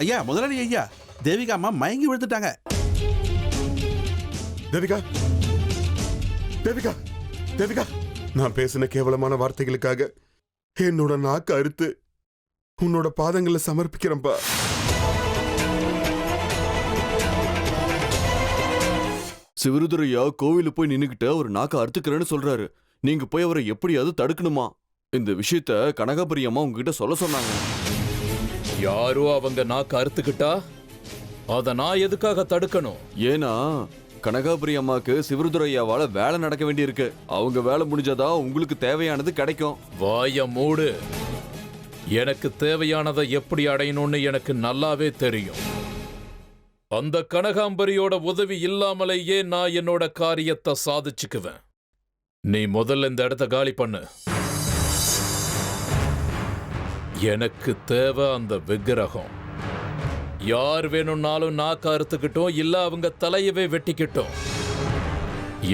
ஐயா முதலாளி ஐயா, தேவிகா அம்மா மயங்கி விழுந்துட்டாங்க. தேவிகா, தேவிகா, தேவிகா, நான் பேசின கேவலமான வார்த்தைகளுக்காக என்னோட நாக்கு அறுத்து உன்னோட பாதங்களை சமர்ப்பிக்கிறேன்பா. சிவருதுரையா கோவில போய் நின்னுகிட்ட ஒரு நாக்க அறுத்துக்கிறேன்னு சொல்றாரு. நீங்க போய் அவரை எப்படியாவது தடுக்கணுமா? இந்த விஷயத்த கனகாபுரி அம்மா உங்ககிட்ட சொல்ல சொன்னாங்க. யாரோ அவங்க நாக்க அறுத்துக்கிட்டா அத நான் எதுக்காக தடுக்கணும்? ஏன்னா கனகாபுரி அம்மாக்கு சிவருதுரையாவால வேலை நடக்க வேண்டி இருக்கு. அவங்க வேலை முடிஞ்சாதான் உங்களுக்கு தேவையானது கிடைக்கும். வாய மூடு. எனக்கு தேவையானதை எப்படி அடையணும்னு எனக்கு நல்லாவே தெரியும். அந்த கனகாம்பரியோட உதவி இல்லாமலேயே நான் என்னோட காரியத்தை சாதிச்சுக்குவேன். நீ முதல்ல இந்த இடத்த காலி பண்ணு. எனக்கு தேவை அந்த விக்கிரகம். யார் வேணும்னாலும் நாக்க அறுத்துக்கிட்டோம், இல்ல அவங்க தலையவே வெட்டிக்கிட்டோம்.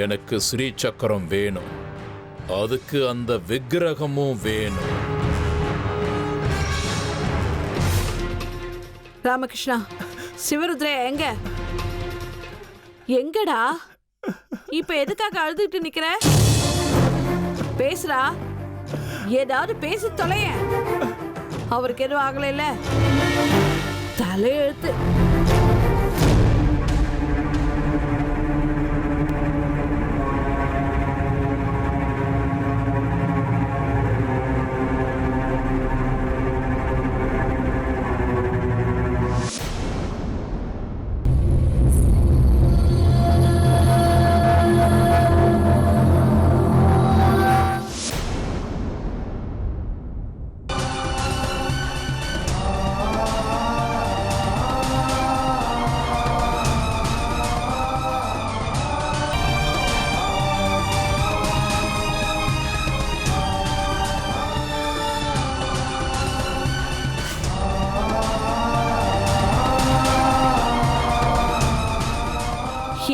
எனக்கு ஸ்ரீ சக்கரம் வேணும். அதுக்கு அந்த விக்கிரகமும் வேணும். ராமகிருஷ்ணா, சிவருத்ரே எங்க? எங்கடா? இப்ப எதுக்காக அழுதுகிட்டு நிக்கிற? பேசுறா, ஏதாவது பேசி தொலைய. அவருக்கு எதுவும் ஆகல, தலையெழுத்து.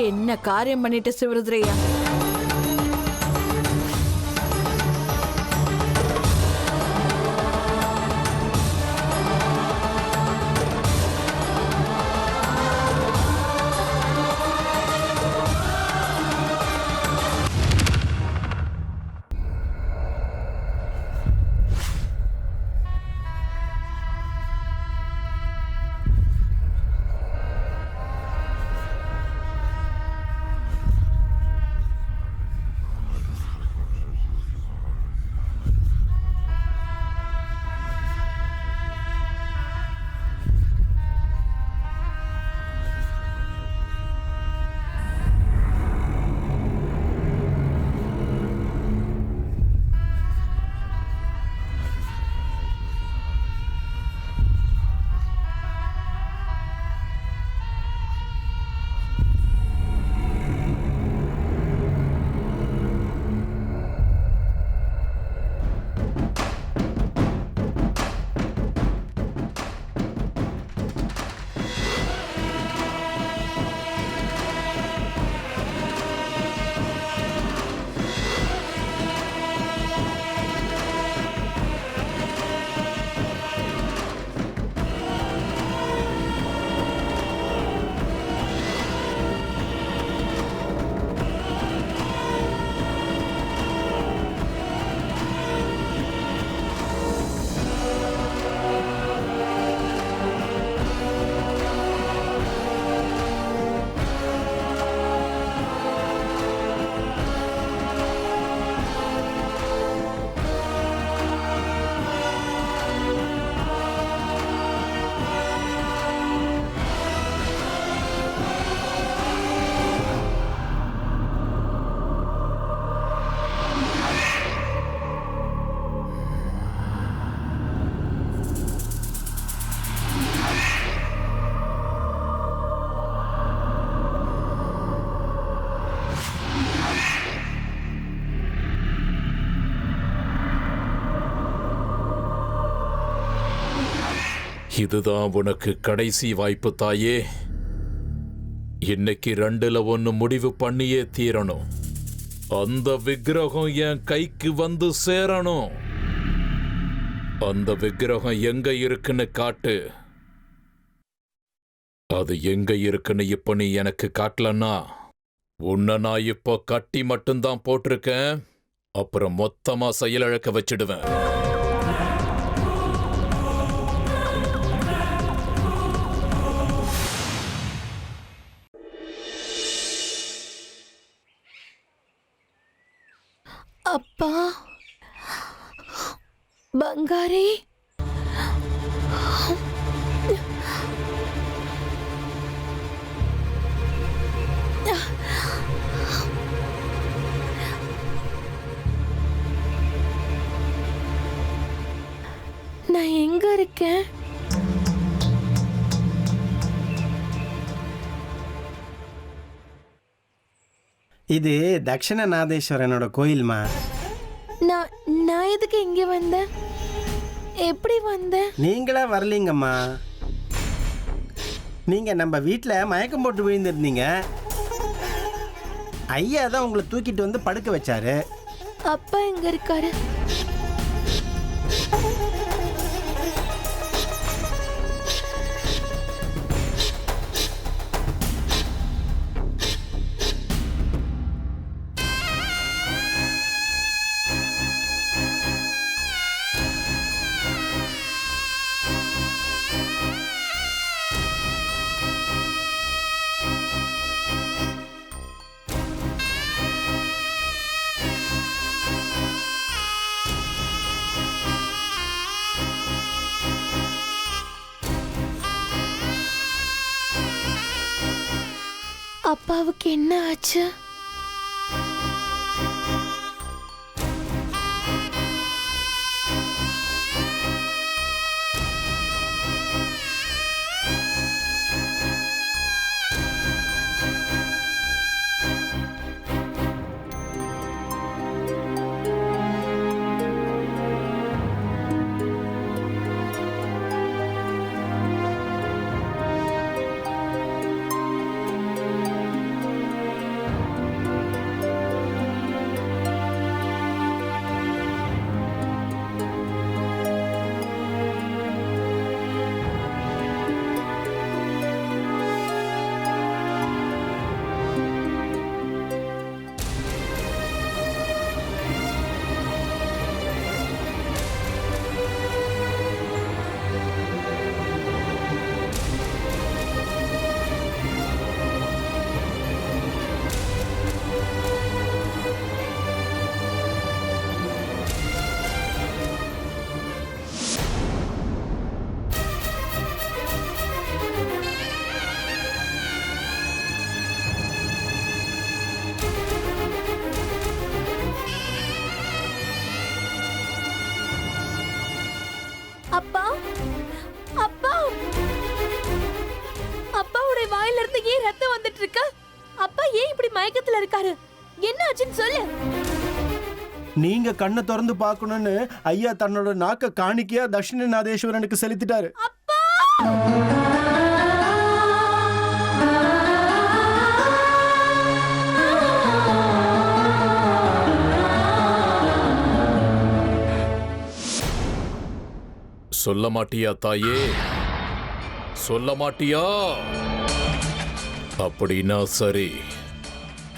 என்ன காரியம் பண்ணிட்ட சிவருத்ரையா? இதுதான் உனக்கு கடைசி வாய்ப்பு தாயே. இன்னைக்கு 2ல 1 முடிவு பண்ணியே தீரணும். அந்த விக்கிரகம் என் கைக்கு வந்து சேரணும். அந்த விக்கிரகம் எங்க இருக்குன்னு காட்டு. அது எங்க இருக்குன்னு இப்ப நீ எனக்கு காட்டலன்னா உன்னை நான் இப்போ கட்டி மட்டும்தான் போட்டிருக்கேன், அப்புறம் மொத்தமா செயலிழக்க வச்சிடுவேன். அப்பா பங்காரி, நான் எங்க இருக்கேன்? இது தக்ஷணநாதேஸ்வரனோட கோயில்மா. நான் நான் எதுக்கு இங்க வந்தேன்? எப்படி வந்தேன்? நீங்களா வரலீங்கம்மா. நீங்க நம்ம வீட்டில் மயக்கம் போட்டு விழுந்திருந்தீங்க. ஐயா தான் உங்களை தூக்கிட்டு வந்து படுக்க வச்சாரு. அப்பா எங்க இருக்காரு? அப்பாவுக்கு என்ன ஆச்சு? அப்பா, அப்பா, அப்பாவுடைய வாயில இருந்து ஏன் ரத்தம் வந்துட்டு இருக்கு? அப்பா ஏன் இப்படி மயக்கத்துல இருக்காரு? என்ன ஆச்சுன்னு சொல்லு. நீங்க கண்ணை திறந்து பார்க்கணும்னு ஐயா தன்னோட நாக்க காணிக்கையா தக்ஷணநாதேஸ்வரனுக்கு செலுத்திட்டாரு. அப்பா, சொல்ல மாட்டியா தாயே? சொல்ல மாட்டியா? அப்படின்னா சரி,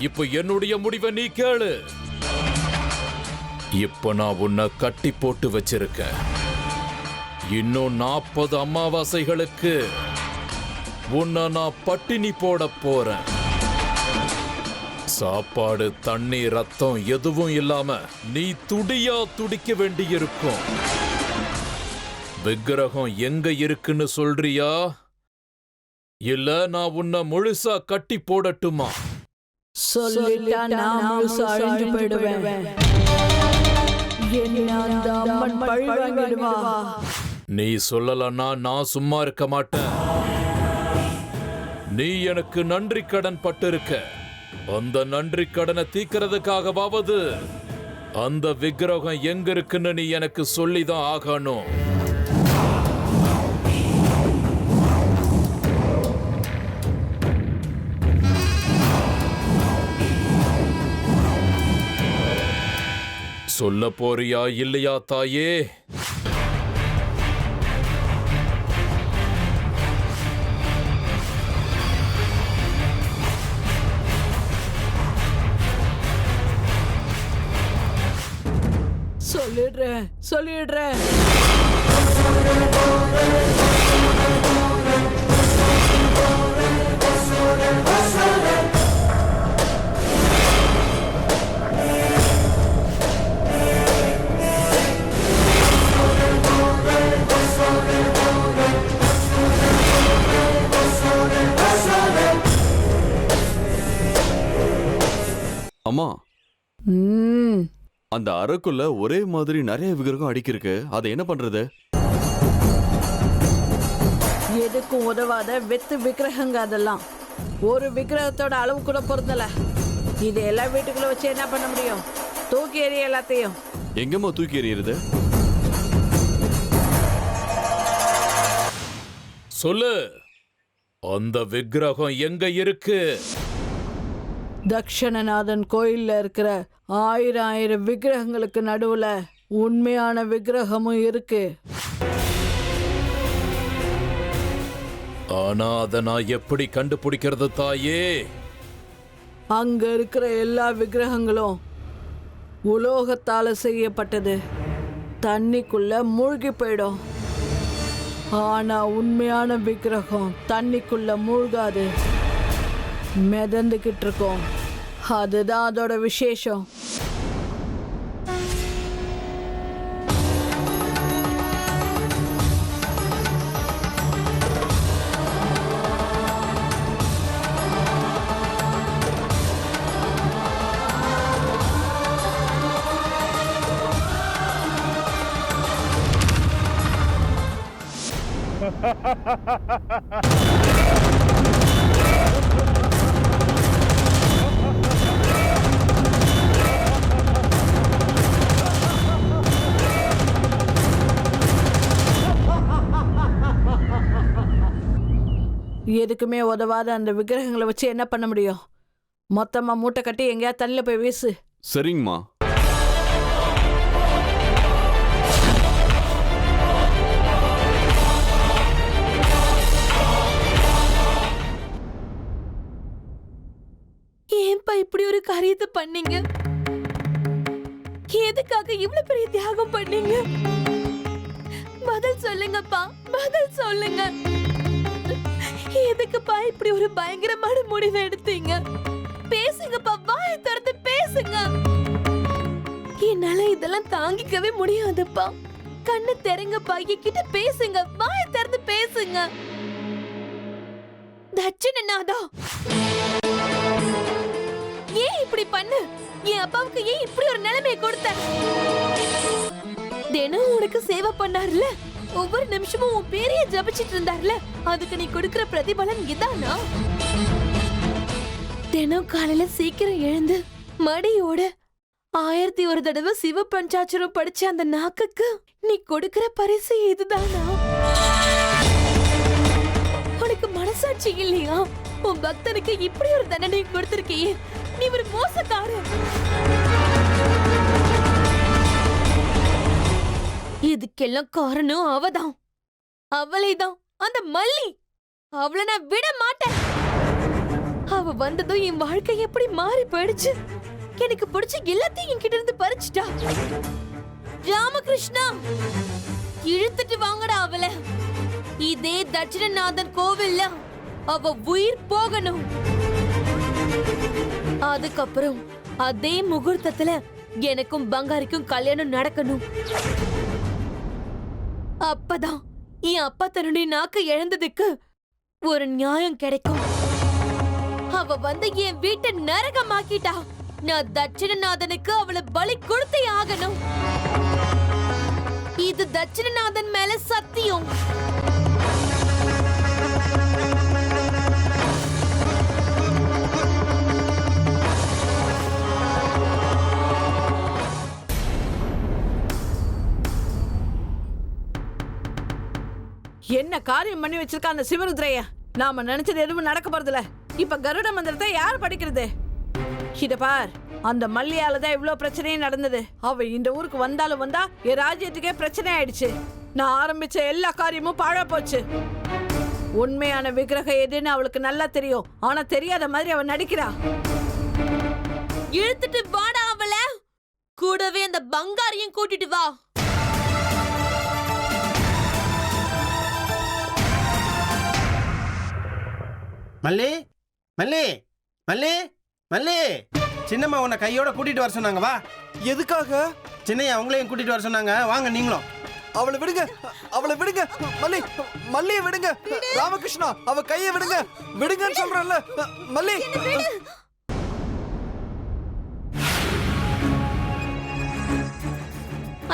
இப்ப என்னுடைய முடிவை நீ கேளு. இப்ப நான் உன்னை கட்டி போட்டு வச்சிருக்கேன். இன்னும் 40 அமாவாசைகளுக்கு உன்னை நான் பட்டினி போட போறேன். சாப்பாடு, தண்ணி, ரத்தம் எதுவும் இல்லாம நீ துடியா துடிக்க வேண்டியிருக்கும். விக்கிரகம் எங்க இருக்குன்னு சொல்றியா, இல்ல நான் உன்னை முழுசா கட்டி போடட்டுமா? சொல்லிட்டா நான் முழுசா அழிஞ்சு போயிடுவேன். என்ன அந்த அம்மன் பழி வாங்கிடுவா. நீ சொல்லலன்னா நான் சும்மா இருக்க மாட்டேன். நீ எனக்கு நன்றி கடன் பட்டிருக்க. அந்த நன்றி கடனை தீக்கிறதுக்காகவாவது அந்த விக்கிரகம் எங்க இருக்குன்னு நீ எனக்கு சொல்லிதான் ஆகணும். சொல்ல போறியா இல்லையா தாயே? சொல்லிடுறேன். அம்மா, ம், அந்த அறைக்குள்ள ஒரே மாதிரி நிறைய விக்கிரகம் அடிக்கிருக்கு. அதை என்ன பண்றது? எதுக்கும் உதவாத வெத்து விக்கிரகங்க அதெல்லாம். ஒரு விக்கிரகத்தோட அளவு கூட பொருந்தல. இது எல்லாம் வீட்டுக்குள்ள வச்சு என்ன பண்ண முடியும்? தூக்கி எறிய எல்லாத்தையும். எங்கம்மா தூக்கி எறியறது? சொல்லு, அந்த விக்கிரகம் எங்க இருக்கு? தக்ஷணநாதன் கோயில்ல இருக்கிற 1000 விக்கிரகங்களுக்கு நடுவுல உண்மையான விக்கிரகமும் இருக்கு. ஆனா அதை நான் எப்படி கண்டுபிடிக்கிறது தாயே? அங்க இருக்கிற எல்லா விக்கிரகங்களும் உலோகத்தால செய்யப்பட்டது. தண்ணிக்குள்ள மூழ்கி போயிடும். ஆனா உண்மையான விக்கிரகம் தண்ணிக்குள்ள மூழ்காது, மிதந்துகிட்டு இருக்கும். அதுதான் அதோட விசேஷம். எதுக்குமே உதவாத அந்த விக்கிரகங்களை வச்சு என்ன பண்ண முடியும்? மொத்தமா மூட்டை கட்டி எங்கேயா தண்ணில போய் வீசு. சரிங்கம்மா. ஏன்பா இப்படி ஒரு காரியத்தை பண்ணீங்க? எதுக்காக இவ்வளவு பெரிய தியாகம் பண்ணீங்க? பதில் சொல்லுங்கப்பா, பதில் சொல்லுங்க. எதுக்குப்பா இப்படி ஒரு பயங்கரமான முடிவை எடுத்தீங்க? பேசுங்கப்பா, வாயை திறந்து பேசுங்க. என்னால இதெல்லாம் தாங்கிக்கவே முடியாதுப்பா. கண்ணு தெருங்கப்பா, என்கிட்ட பேசுங்க, வாயை திறந்து பேசுங்க. தட்சிணநாதா, ஏன் இப்படி பண்ணு? என் அப்பாவுக்கு ஏன் இப்படி ஒரு நிலைமையை கொடுத்த? தினம் உனக்கு சேவை பண்ணார்ல, ஒவ்வொரு நிமிஷமும் உன் பேரைய ஜபிச்சிட்டு இருந்தார்ல, அதுக்கு நீ கொடுக்கிற பிரதிபலன் இதானா? தினம் காலையில சீக்கிரம் எழுந்து மடியோட 1001 தடவை சிவ பஞ்சாட்சரம் படிச்ச அந்த நாக்குக்கு நீ கொடுக்கிற பரிசு இதுதானா? உனக்கு மனசாட்சி இல்லையா? உன் பக்தனுக்கு இப்படி ஒரு தண்டனை கொடுத்திருக்கியே, நீ ஒரு மோசக்காரன். இதுக்கெல்லாம் காரணம் அவதான், அவளைதான், அந்த மல்லி. அவளை நான் விட மாட்டேன். அவ வந்ததும் என் வாழ்க்கை எப்படி மாறி போயிடுச்சு. எனக்கு பிடிச்ச எல்லாத்தையும் என்கிட்ட இருந்து பறிச்சுட்டா. ராமகிருஷ்ணா, இழுத்துட்டு வாங்கடா அவளை. இதே தட்சிணநாதன் கோவில்ல அவ உயிர் போகணும். அதுக்கப்புறம் அதே முகூர்த்தத்துல எனக்கும் பங்காரிக்கும் கல்யாணம் நடக்கணும். அப்பதான் என் அப்பா தன்னுடைய நாக்கு இழந்ததுக்கு ஒரு நியாயம் கிடைக்கும். அவ வந்து என் வீட்டை நரகமாக்கிட்டா. நான் தட்சிணநாதனுக்கு அவளை பலி கொடுத்தே ஆகணும். இது தட்சிணநாதன் மேல சத்தியம். என்ன காரியம் பண்ணி வச்சிருக்க அந்த சிவருத்ரைய? நாம நினைச்சது எதுவும் நடக்க போறதில்ல. இப்ப கருட மந்திரத்தை யார் படிக்கிறது? இத பார், அந்த மல்லியாலதான் இவ்வளவு பிரச்சனையும் நடந்தது. அவ இந்த ஊருக்கு வந்தாலும் வந்தா என் ராஜ்யத்துக்கே பிரச்சனை ஆயிடுச்சு. நான் ஆரம்பிச்ச எல்லா காரியமும் பாழா போச்சு. உண்மையான விக்கிரகம் எதுன்னு அவளுக்கு நல்லா தெரியும். ஆனா தெரியாத மாதிரி அவ நடிக்கிறா. இழுத்துட்டு வாடா அவளை. கூடவே அந்த பங்காரியும் கூட்டிட்டு வா. மல்லி மல்லி மல்லி மல்லி சின்னம்மா உன்னை கையோட கூட்டிட்டு வர சொன்னாங்க, வா. எதுக்காக? சின்னையா அவங்களையும் கூட்டிட்டு வர சொன்னாங்க, வாங்க நீங்களும். அவளை விடுங்க, அவளை விடுங்க. மல்லி, மல்லியை விடுங்க. ராமகிருஷ்ணா, அவ கையை விடுங்க. விடுங்கன்னு சொல்றேன்ல. மல்லி,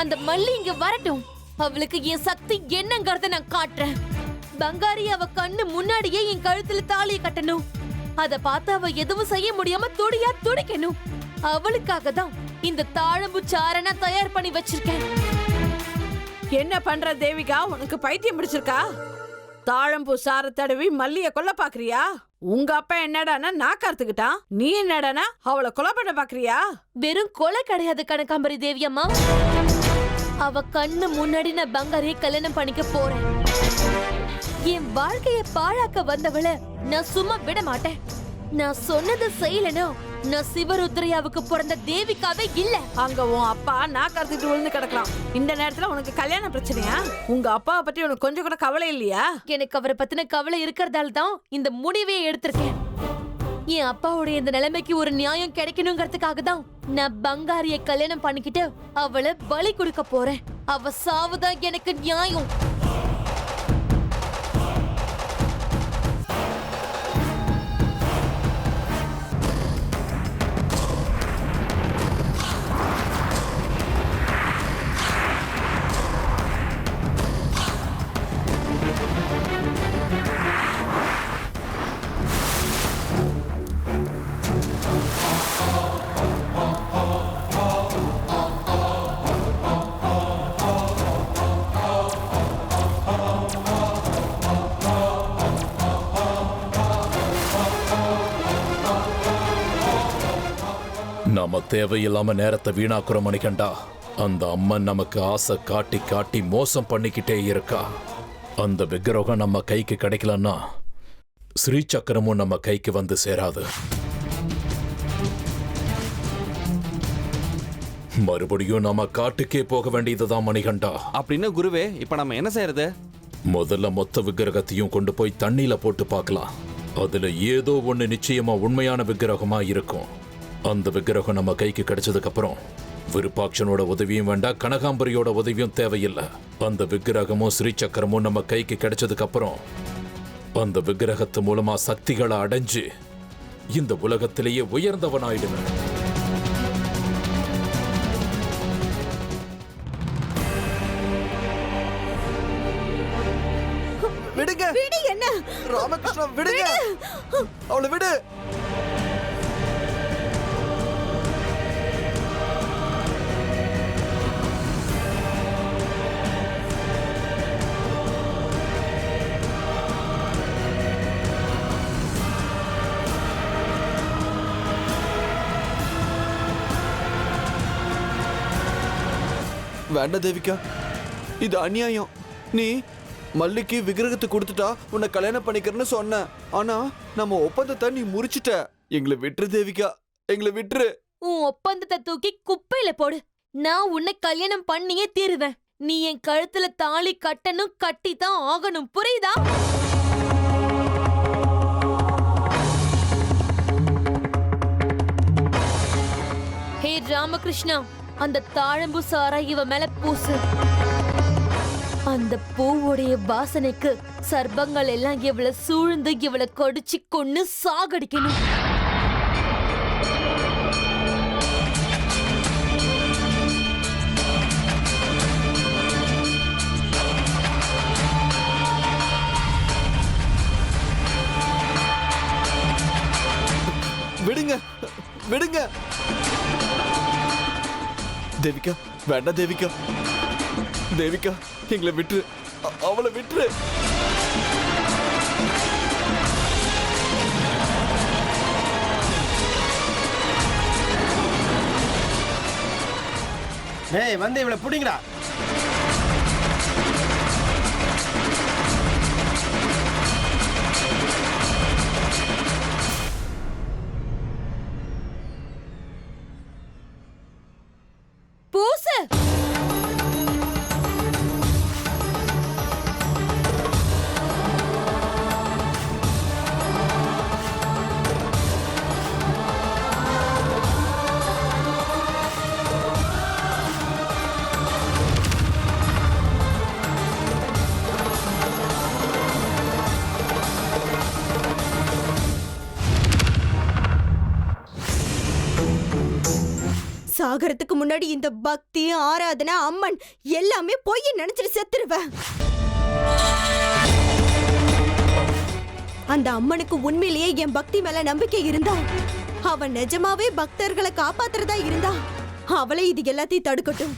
அந்த மல்லி இங்க வரட்டும். அவளுக்கு என் சக்தி என்னங்கறத நான் காட்டுறேன். பங்காரி அவ கண்ணு முன்னாடியே என் கழுத்துல தாலியை கட்டணும். அத பார்த்து அவ எதுவும் செய்ய முடியாம துடியா துடிக்கணும். அவளுக்காக தான் இந்த தாழம்பு சாரை நான் தயார் பண்ணி வச்சிருக்கேன். என்ன பண்ற தேவிகா, உனக்கு பைத்தியம் பிடிச்சிருக்கா? தாழம்பூ சார தடவி மல்லிய கொல்ல பாக்குறியா? உங்க அப்பா என்னடானா நாக்கார்த்துக்கிட்டான், நீ என்னடானா அவளை கொலை பண்ண பாக்குறியா? வெறும் கொலை கிடையாது கனகாம்பரி தேவியம்மா. அவ கண்ணு முன்னாடி நான் பங்காரியை கல்யாணம் பண்ணிக்க போறேன். என் வாழ்க்கைய பாழாக்க வந்தவள நான் சும்மா விட மாட்டேன். நான் சொன்னது செய்யலனோ நான் சிவருத்ரையாவுக்கு பிறந்த தேவிகாவே இல்ல. அங்க உன் அப்பா நாக்கார்த்துக்கிட்டு விழுந்து கிடக்கலாம். இந்த நேரத்துல உனக்கு கல்யாண பிரச்சனையா? உங்க அப்பாவை பத்தி உனக்கு கொஞ்சம் கூட கவலை இல்லையா? எனக்கு அவரை பத்தின கவலை இருக்கிறதால தான் இந்த முடிவே எடுத்திருக்கேன். என் அப்பாவுடைய இந்த நிலைமைக்கு ஒரு நியாயம் கிடைக்கணுங்கிறதுக்காக தான் நான் பங்காரிய கல்யாணம் பண்ணிக்கிட்டு அவளை பலி கொடுக்க போறேன். அவ சாவுதான் எனக்கு நியாயம். நாம தேவையில்லாம நேரத்தை வீணாக்குறோம் மணிகண்டா. அந்த அம்மன் நமக்கு ஆசை காட்டி காட்டி மோசம் பண்ணிக்கிட்டே இருக்கா. அந்த விக்கிரகம் நம்ம கைக்கு கிடைக்கலன்னா ஸ்ரீ சக்கரமும் நம்ம கைக்கு வந்து சேராது. மறுபடியும் நாம காட்டுக்கே போக வேண்டியதுதான் மணிகண்டா. அப்படின்னா குருவே, இப்ப நம்ம என்ன செய்யறது? முதல்ல மொத்த விக்கிரகத்தையும் கொண்டு போய் தண்ணியில போட்டு பார்க்கலாம். அதுல ஏதோ ஒண்ணு நிச்சயமா உண்மையான விக்கிரகமா இருக்கும். அந்த விக்கிரகம் நம்ம கைக்கு கிடைச்சதுக்கு அப்புறம் விருப்பாட்சனோட உதவியும் வேண்டாம், கனகாம்பரியோட உதவியும் தேவையில்லை. அந்த விக்கிரகமும் ஸ்ரீ சக்கரமும் நம்ம கைக்கு கிடைச்சதுக்கு அப்புறம் அந்த விக்கிரகத்து மூலமா சக்திகளை அடைஞ்சு இந்த உலகத்திலேயே உயர்ந்தவனாயிடுவேன். விடுங்க. என்ன ராமகிருஷ்ணா, விடுங்க. அவளை விடு. வேண்டாம் தேவிகா, இது அநியாயம். நீ மல்லிக்கு விக்கிரகத்தை கொடுத்துட்டா உன்னை கல்யாணம் பண்ணிக்கிறேன்னு சொன்ன. ஆனா நம்ம ஒப்பந்தத்தை நீ முறிச்சிட்ட. எங்களை விட்டுரு தேவிகா, எங்களை விட்டுரு. உன் ஒப்பந்தத்தை தூக்கி குப்பையில போடு. நான் உன்னை கல்யாணம் பண்ணியே தீருவேன். நீ என் கழுத்துல தாலி கட்டணும், கட்டித்தான் ஆகணும், புரியுதா? ஹே ராமகிருஷ்ணா, அந்த தாழம்பு சாரா இவ மேல பூசு. அந்த பூவுடைய வாசனைக்கு சர்ப்பங்கள் எல்லாம் இவளை சூழ்ந்து இவளை கடிச்சு கொன்னு சாகடிக்கணும். விடுங்க, விடுங்க. தேவிகா, வேண்டாம் தேவிகா. தேவிகா, எங்களை விட்டுரு. அவளை விட்டுரு. ஏய், வந்து இவளை புடிங்கடா. சாகறதுக்கு முன்னாடி இந்த பக்தி ஆராதனை அம்மன் எல்லாமே பொய்ய நினைச்சிட்டு செத்துருவேன். அந்த அம்மனுக்கு உண்மையிலேயே என் பக்தி மேல நம்பிக்கை இருந்தா, அவன் நிஜமாவே பக்தர்களை காப்பாத்துறதா இருந்தா, அவளை இது எல்லாத்தையும் தடுக்கட்டும்.